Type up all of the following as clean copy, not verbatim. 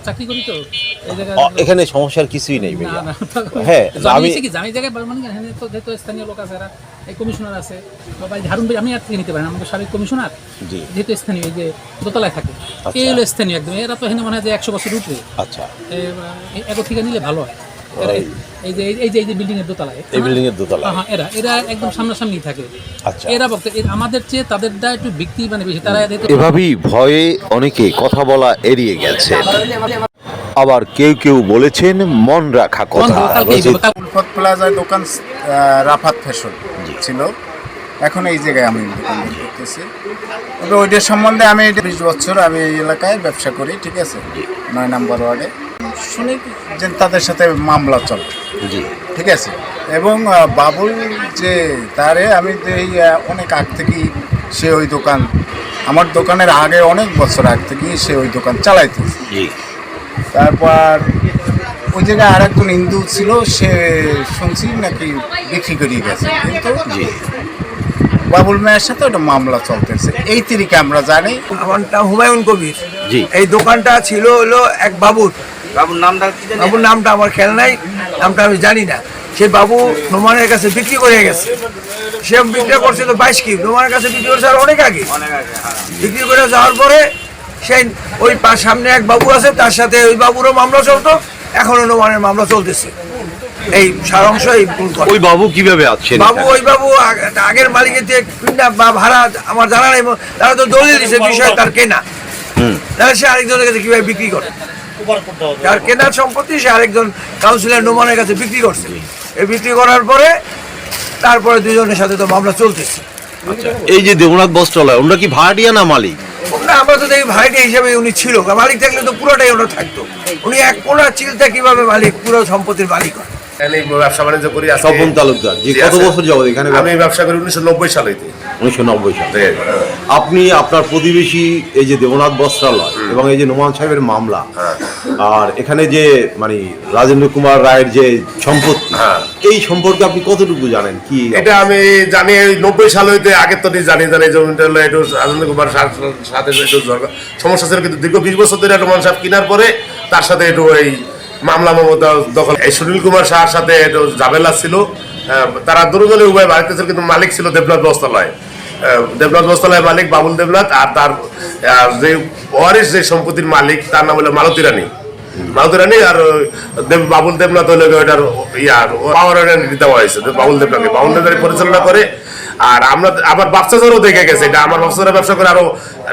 চাকরি করি তো এই জায়গায় এখানে সমস্যার কিছুই নেই না ভাইয়া। না হ্যাঁ, আমি আমি কি জানি জায়গায় মানে এখানে তো যেহেতু স্থানীয় লোক আছে, এরা এই কমিশনার আছে তো ভাই হারুন ভাই, আমি আর থেকে নিতে পারি না, আমাদের সাবেক কমিশনার জি যেহেতু স্থানীয়, এই যে দোতলায় থাকে এই হলো স্থানীয় একদম, এরা তো এখানে মনে হয় যে 100 বছর উঠবে। আচ্ছা, এগো থেকে নিলে ভালো হয়। এই যে বিল্ডিং এর দোতলায়, এই বিল্ডিং এর দোতলা। হ্যাঁ এরা এরা একদম সামনাসামনি থাকে। আচ্ছা, এরা বলতে আমাদের চেয়ে তাদের দা একটু ব্যক্তি মানে বেশি, তারা এভাবেই ভয়ে অনেকে কথা বলা এড়িয়ে গেছে, আবার কেউ কেউ বলেছেন মন রাখা কথা। উলফত প্লাজায় দোকান রাফাত ফ্যাশন ছিল, এখন এই জায়গায় আমি দোকান করতেছি। তবে ওইটার সম্বন্ধে আমি 20 বছর আমি এই এলাকায় ব্যবসা করি, ঠিক আছে, 9 নম্বর ওয়ার্ডে। শুনি যে তাদের সাথে মামলা চলে, ঠিক আছে। এবং বাবুল যে তারে আমি এই অনেক আগ থেকেই সে ওই দোকান, আমার দোকানের আগে অনেক বছর আগ থেকেই সে ওই দোকান চালাইতেছে। তারপর ওই জায়গায় আর একজন হিন্দু ছিল, সে শুনছি নাকি বিক্রি করিয়ে গেছে, কিন্তু বাবুল মেয়ের সাথে ওটা মামলা চলতেছে, এই তারিখে আমরা জানি। আমার নাম হুমায়ুন কবির। জি, এই দোকানটা ছিল হলো এক বাবুর নামটা আমার খেয়াল নাই, নামটা আমি জানি না। সে বাবু নোমানের কাছে বিক্রি করে গেছে, সে বিক্রি করছিল 22 কি, নোমানের কাছে বিক্রি করেছে আর অনেক আগে। বিক্রি করে যাওয়ার পরে সেই ওই সামনে এক বাবু আছে, তার সাথে ওই বাবুরও মামলা চলতো, এখনো নোমানের মামলা চলতেছে। এই সারাংশ এই ওই বাবু কিভাবে আছেন? বাবু ওই বাবু আগের মালিকের যে বা ভাড়া আমার জানা নেই, তারা তো দলিল দিচ্ছে বিষয় তার কেনা, তাহলে সে আরেকজনের কাছে কিভাবে বিক্রি করে? যার কেনার সম্পত্তি সে আরেকজন কাউন্সিলর নোমানের কাছে বিক্রি করছে। এই বিক্রি করার পরে তারপরে দুজনের সাথে তো মামলা চলতেছে। এই যে দেবনাথ বস্ত্রালয়, ওনারা কি ভাড়াটিয়া না মালিক? আমরা তো দেখি ভাড়াটিয়া হিসেবে উনি ছিল, মালিক থাকলে তো পুরোটাই ওনার থাকতো। উনি এক কোনা চিলতে কিভাবে মালিক, পুরো সম্পত্তির মালিক হয়। ব্যবসা বাণিজ্য করি। স্বপন তালুকদার, যে কত বছর যাবত এখানে? আমি ব্যবসা করি 1990 সালে। 1990 সালে। আপনি আপনার প্রতিবেশী এই যে দেবনাথ বস্ত্রালয় এবং এই যে নোমান সাহেবের মামলা, আর এখানে যে মানে রাজেন্দ্র কুমার রায়ের যে সম্পত্তি, এই সম্পর্কে আপনি কতটুকু জানেন? কি এটা আমি জানি 90 সাল হইতে আগের তো জানি জমিটা হলো একটু রাজেন্দ্র কুমার সাথে একটু সমস্যা ছিল, কিন্তু দীর্ঘ 20 বছর ধরে নোমান সাহেব কেনার পরে তার সাথে একটু এই মামলা মমতা দখল, এই সুনীল কুমার শাহর সাথে একটু ঝামেলা ছিল। তারা দুজনে উভয় বাড়িতে ছিল, কিন্তু মালিক ছিল দেবনাথ বস্ত্রালয়। দেবনাথ বস্ত্রালয় মালিক বাবুল দেবনাথ, আর তার যে ওয়ারিশ যে সম্পত্তির মালিক তার নাম হলো মালতী রানী। মালতী রানী আর বাবুল দেবনাথ হলো ওইটার পাওয়ার দেওয়া হয়েছে বাবুল দেবনাথকে। বাবুল দেবনাথ পরিচালনা করে। আর আমরা আবার ব্যবসাদারও দেখে গেছে, এটা আমার ব্যবসাদার ব্যবসা করে আরো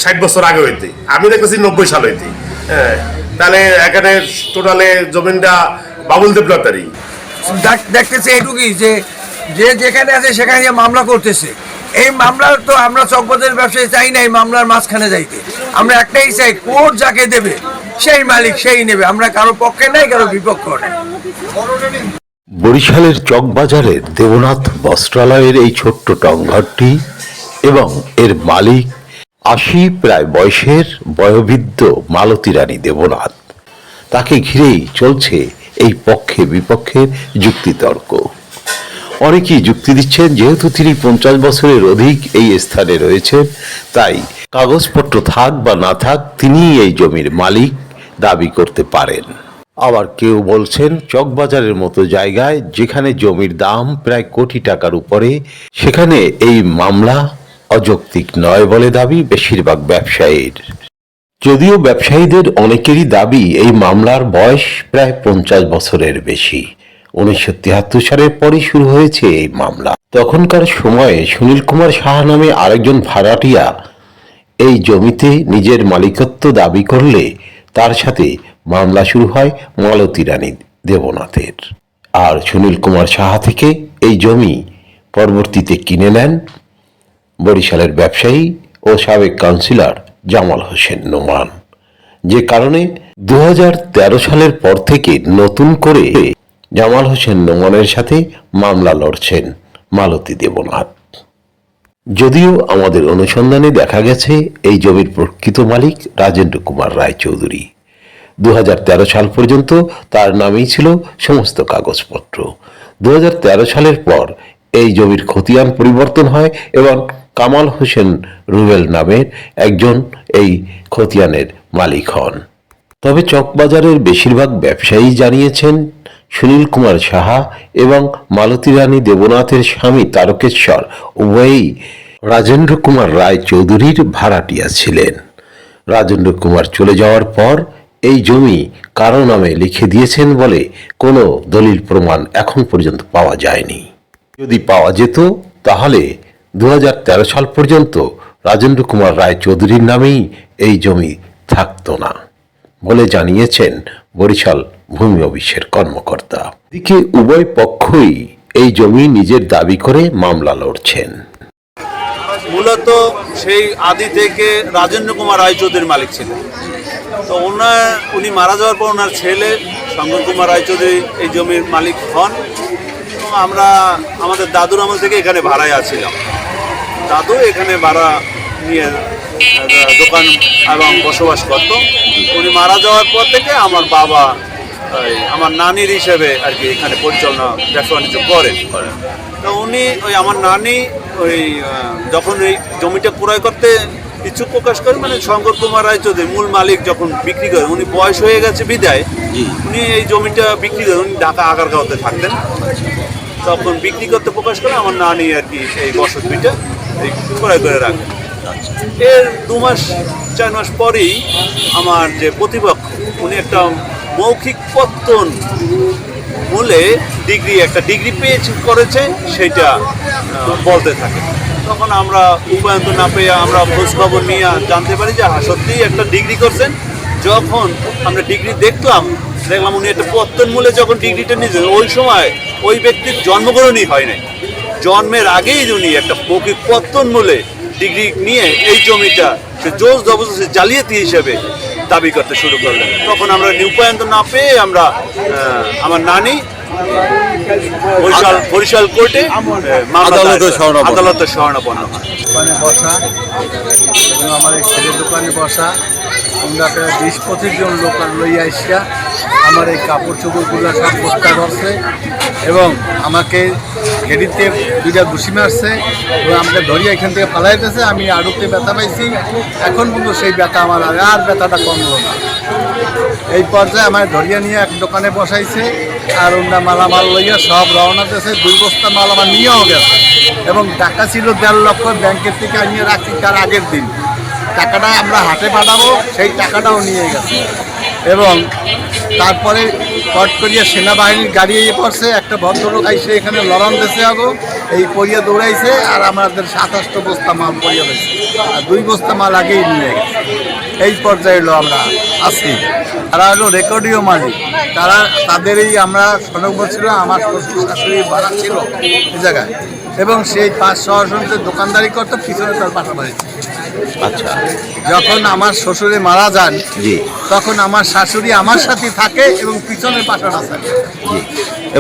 60 বছর আগে হইতে, আমি দেখতেছি 90 সাল হইতে। হ্যাঁ, তাহলে এখানে টোটালে জমিনটা বাবুল দেবনাথেরই। দেখতেছে এটুকুই যে যে যেখানে আছে সেখানে মামলা করতেছে। এই মামলার তো আমরা চকবাজার ব্যবসায়ী চাই না এই মামলার মাঝখানে যাইতে। আমরা একটাই চাই, কোর্ট যাকে দেবে সেই মালিক সেই নেবে, আমরা কারো পক্ষে নাই কারো বিপক্ষে নাই। বরিশালের চকবাজারের দেবনাথ বস্ত্রালয়ের এই ছোট্ট টংঘরটি এবং এর মালিক 80 প্রায় বয়সের বয়োবৃদ্ধ মালতী রানী দেবনাথ, তাকে ঘিরেই চলছে এই পক্ষে বিপক্ষের যুক্তিতর্ক। অনেকেই যুক্তি দিচ্ছেন, যেহেতু তিনি 50 বছরের অধিক এই স্থানে রয়েছেন, তাই কাগজপত্র থাক বা না থাক তিনি এই জমির মালিক দাবি করতে পারেন। আবার কেউ বলছেন, চকবাজারের মতো জায়গায় যেখানে জমির দাম প্রায় কোটি টাকার উপরে, সেখানে এই মামলা অযৌক্তিক নয় বলে দাবি বেশিরভাগ ব্যবসায়ীর। যদিও ব্যবসায়ীদের অনেকেরই দাবি এই মামলার বয়স প্রায় 50 বছরের বেশি। 1973 সালের পরই শুরু হয়েছে এই মামলা। তখনকার সময়ে সুনীল কুমার সাহা নামে আরেকজন ভাড়াটিয়া এই জমিতে নিজের মালিকত্ব দাবি করলে তার সাথে মামলা শুরু হয় মালতী রানী দেবনাথের। আর সুনীল কুমার সাহা থেকে এই জমি পরবর্তীতে কিনে নেন বরিশালের ব্যবসায়ী ও সাবেক কাউন্সিলর জামাল হোসেন নোমান, যে কারণে 2013 সালের পর থেকে নতুন করে জামাল হোসেন নোমানের সাথে মামলা লড়ছেন মালতী দেবনাথ। যদিও আমাদের অনুসন্ধানে দেখা গেছে এই জমির প্রকৃত মালিক রাজেন্দ্র কুমার রায় চৌধুরী। 2013 সাল পর্যন্ত তার নামেই ছিল সমস্ত কাগজপত্র। 2013 সালের পর এই জমির খতিয়ান পরিবর্তন হয় এবং কামাল হোসেন রুবেল নামের একজন এই খতিয়ানের মালিক হন। তবে চকবাজারের বেশিরভাগ ব্যবসায়ী জানিয়েছেন সুনীল কুমার সাহা এবং মালতী রানী দেবনাথের স্বামী তারকেশ্বর উভয়ই রাজেন্দ্র কুমার রায় চৌধুরীর ভাড়াটিয়া ছিলেন। রাজেন্দ্র কুমার চলে যাওয়ার পর এই জমি কারো নামে লিখে দিয়েছেন বলে কোনো দলিল প্রমাণ এখন পর্যন্ত পাওয়া যায়নি। যদি পাওয়া যেত তাহলে 2013 সাল পর্যন্ত রাজেন্দ্র কুমার রায় চৌধুরীর নামেই এই জমি থাকতো না বলে জানিয়েছেন বরিশাল ভূমি অফিসের কর্মকর্তা। এদিকে উভয় পক্ষই এই জমি নিজের দাবি করে মামলা লড়ছেন। মূলত সেই আদি থেকে রাজেন্দ্র কুমার রায়চৌধুরীর মালিক ছিলেন। তো উনি মারা যাওয়ার পর ওনার ছেলে শঙ্কর কুমার রায়চৌধুরী এই জমির মালিক হন। এবং আমরা আমাদের দাদুর আমল থেকে এখানে ভাড়ায় আছিলাম। দাদু এখানে ভাড়া নিয়ে দোকান এবং বসবাস করত। উনি মারা যাওয়ার পর থেকে আমার বাবা আমার নানির হিসেবে আর কি এখানে পরিচালনা ব্যবসা বাণিজ্য করেন। তো উনি আমার নানি যখন এই জমিটা ক্রয় করতে ইচ্ছুক প্রকাশ করেন, মানে শঙ্কর কুমার রায়চৌধুরী মূল মালিক যখন বিক্রি করেন, উনি বয়স হয়ে গেছে বিদায় উনি এই জমিটা বিক্রি করেন। উনি ঢাকা আগারগাঁওতে থাকতেন। তখন বিক্রি করতে প্রকাশ করে আমার নানি আর কি এই বসতভিটা এই ক্রয় করে রাখেন। এর 2-4 মাস পরেই আমার যে প্রতিপক্ষ উনি একটা মৌখিক পত্তন মূলে একটা ডিগ্রি করেছে সেটা বলতে থাকে। তখন আমরা উপায়ন্ত না পেয়ে আমরা খোঁজখবর নিয়ে জানতে পারি যে সত্যিই একটা ডিগ্রি করছেন। যখন আমরা ডিগ্রি দেখলাম উনি একটা পত্তন মূলে যখন ডিগ্রিটা নিয়েছেন, ওই সময় ওই ব্যক্তির জন্মগ্রহণই হয় নাই। জন্মের আগেই উনি একটা মৌখিক পত্তন মূলে ডিগ্রি নিয়ে এই জমিটা সে জোর জবরদস্তি জালিয়াতি হিসেবে দাবি করতে শুরু করলেন। তখন আমরা উপায়ন্ত না পেয়ে আমরা আমার নানি বরিশাল কোর্টে আদালতে শরণাপন্ন হয়। দোকানে বসা এবং আমার এই ছেলের দোকানে বসা, তোমরা 20-25 জন লোক লইয়া আসিয়া আমার এই কাপড় চোপড়গুলো সব বস্তা করছে এবং আমাকে গেড়িতে 2টা ঘুষি মারছে এবং আমাকে ধরিয়ে এখান থেকে পালাইতেছে। আমি আড়ুতে ব্যথা পাইছি। এখন পর্যন্ত সেই ব্যথা আমার আর ব্যথাটা কমলো না। এই পর্যায়ে আমার ধরিয়া নিয়ে এক দোকানে বসাইছে আর ওরা মালামাল লইয়া সব রওনা দিয়েছে। 2 বস্তা মাল আমার নিয়েও গেছে এবং টাকা ছিল 1.5 লক্ষ ব্যাংকের থেকে আনিয়ে রাখছি তার আগের দিন। টাকাটা আমরা হাতে পাঠাবো সেই টাকাটাও নিয়ে গেছে এবং তারপরে পট করিয়া সেনাবাহিনীর গাড়ি পড়ছে। একটা ভদ্রলোক আইসে এখানে লড়ান দেশে আগো এই পরিয়া দৌড়াইছে আর আমাদের 27 বস্তা মাল পরিয়া রয়েছে আর 2 বস্তা মাল আগেই নিয়ে গেছে। এই পর্যায়ে হলো আমরা আছি। তারা হলো রেকর্ডীয় মালিক। তাদেরই আমরা সনদ ছিল। আমার শ্বশুর শাশুড়ি ভাড়া ছিল এই জায়গায় এবং সেই 5-6 জনের দোকানদারি করতো, পিছনে তার বাসা বাড়ি। আচ্ছা, যখন আমার শ্বশুরে মারা যান তখন আমার শাশুড়ি আমার সাথে থাকে এবং পিছনের বাসাটা থাকে।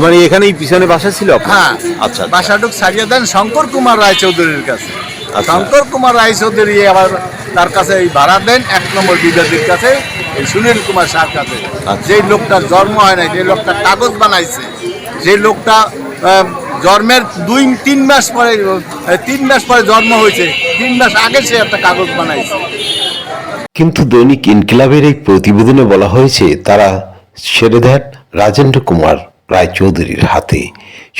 মানে এখানেই পিছনে বাসা ছিল? হ্যাঁ, আচ্ছা, বাসাটুক ছাড়িয়ে দেন শঙ্কর কুমার রায়চৌধুরীর কাছে। শঙ্কর কুমার রায়চৌধুরী আবার তার কাছে এই ভাড়া দেন 1 নম্বর বিদ্যার্থীর কাছে, এই সুনীল কুমার সাহার কাছে। যেই লোকটার জন্ম হয় নাই, যে লোকটা কাগজ বানাইছে, যে লোকটা জন্মের 2-3 মাস পরে 3 মাস পরে জন্ম হয়েছে, 3 মাস আগে সে একটা কাগজ বানাইছে। কিন্তু দৈনিক ইনকিলাবের এই প্রতিবেদনে বলা হয়েছে তারা ছেড়ে দেন রাজেন্দ্র কুমার রায় চৌধুরীর হাতে।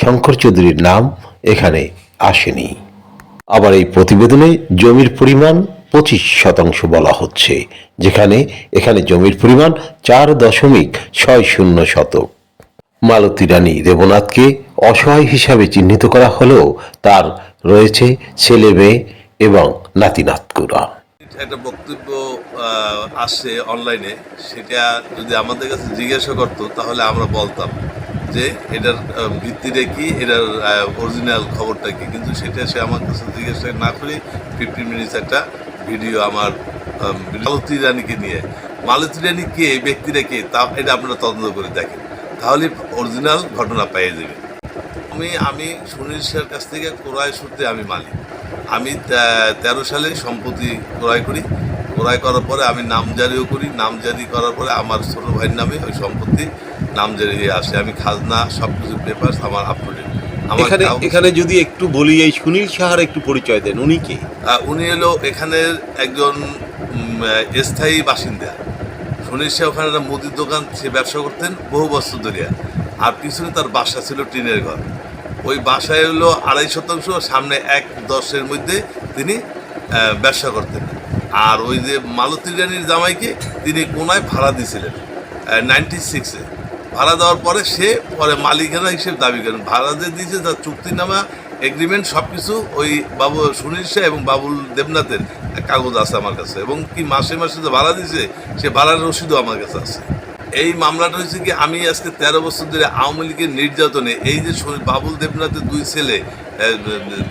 শঙ্কর চৌধুরীর নাম এখানে আসেনি। আবার এই প্রতিবেদনে জমির পরিমাণ 25% বলা হচ্ছে, যেখানে এখানে জমির পরিমাণ 4.60 শতক। মালতী রানী দেবনাথকে অসহায় হিসাবে চিহ্নিত করা হলেও তার রয়েছে ছেলে মেয়ে এবং নাতিনাতকুরা। একটা বক্তব্য আসছে অনলাইনে, সেটা যদি আমাদের কাছে জিজ্ঞাসা করতো তাহলে আমরা বলতাম যে এটার ভিত্তিটা কি, এটার অরিজিনাল খবরটা কি। কিন্তু সেটা সে আমার কাছে জিজ্ঞাসা না করে 15 মিনিটস একটা ভিডিও আমার মালতী রানীকে নিয়ে, মালতী রানী কে, ব্যক্তিটা কে, তা এটা আপনারা তদন্ত করে দেখেন, তাহলে অরিজিনাল ঘটনা পেয়ে যাবেন। আমি সুনীল স্যার কাছ থেকে ক্রয় সূত্রে আমি মালিক। আমি 13 সালে সম্পত্তি ক্রয় করি। ক্রয় করার পরে আমি নামজারিও করি। নামজারি করার পরে আমার ছোটো ভাইয়ের নামে ওই সম্পত্তি নামজারি হয়ে আসে। আমি খাজনা সব কিছু পেপারস আমার আপলোডেড। এখানে যদি একটু বলি, এই সুনীল সাহার একটু পরিচয় দেন, উনি কি? উনি হলো এখানের একজন স্থায়ী বাসিন্দা। সুনীল শাহ ওখানে একটা মুদির দোকান, সে ব্যবসা করতেন বহু বছর ধরে, আর পিছনে তার বাসা ছিল টিনের ঘর। ওই বাসায় হলো 2.5 শতাংশ, সামনে 1/10 মধ্যে তিনি ব্যবসা করতেন। আর ওই যে মালতী রানীর জামাইকে তিনি কোনায় ভাড়া দিয়েছিলেন 96-এ। ভাড়া দেওয়ার পরে সে পরে মালিকানা হিসেবে দাবি করেন, ভাড়া যে দিয়েছে তার চুক্তিনামা এগ্রিমেন্ট সব কিছু ওই বাবু সুনীল শাহ এবং বাবুল দেবনাথের কাগজ আছে আমার কাছে, এবং কি মাসে মাসে যে ভাড়া দিয়েছে সে ভাড়ার রসিদও আমার কাছে আছে। এই মামলাটা হয়েছে কি, আমি আজকে 13 বছর ধরে আওয়ামী লীগের নির্যাতনে এই যে বাবুল দেবনাথের 2 ছেলে,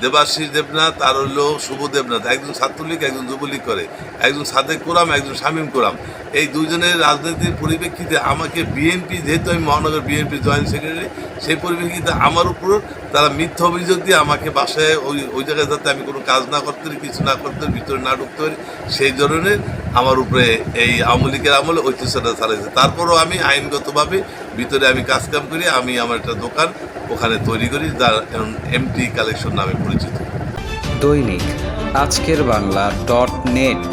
দেবাশিস দেবনাথ আর হলো শুভ দেবনাথ, একজন ছাত্রলীগ একজন যুবলীগ করে, একজন সাদেক কোরাম একজন শামীম কোরাম, এই দুজনের রাজনীতির পরিপ্রেক্ষিতে আমাকে বিএনপি, যেহেতু আমি মহানগর বিএনপি জয়েন্ট সেক্রেটারি, সেই পরিপ্রেক্ষিতে আমার উপর তারা মিথ্যা অভিযোগ দিয়ে আমাকে বাসায় ওই জায়গায় যাতে আমি কোনো কাজ না করতে পারি, কিছু না করতে পারি, ভিতরে না ঢুকতে পারি, সেই ধরনের আমার উপরে এই আওয়ামী লীগের আমলে ঐতিহ্যটা চালাইছে। তারপরও আমি আইনগতভাবে ভিতরে আমি কাজকাম করি, আমি আমার একটা দোকান ওখানে তৈরি করি, যার এমটি কালেকশন নামে পরিচিত। দৈনিক আজকের বাংলা .net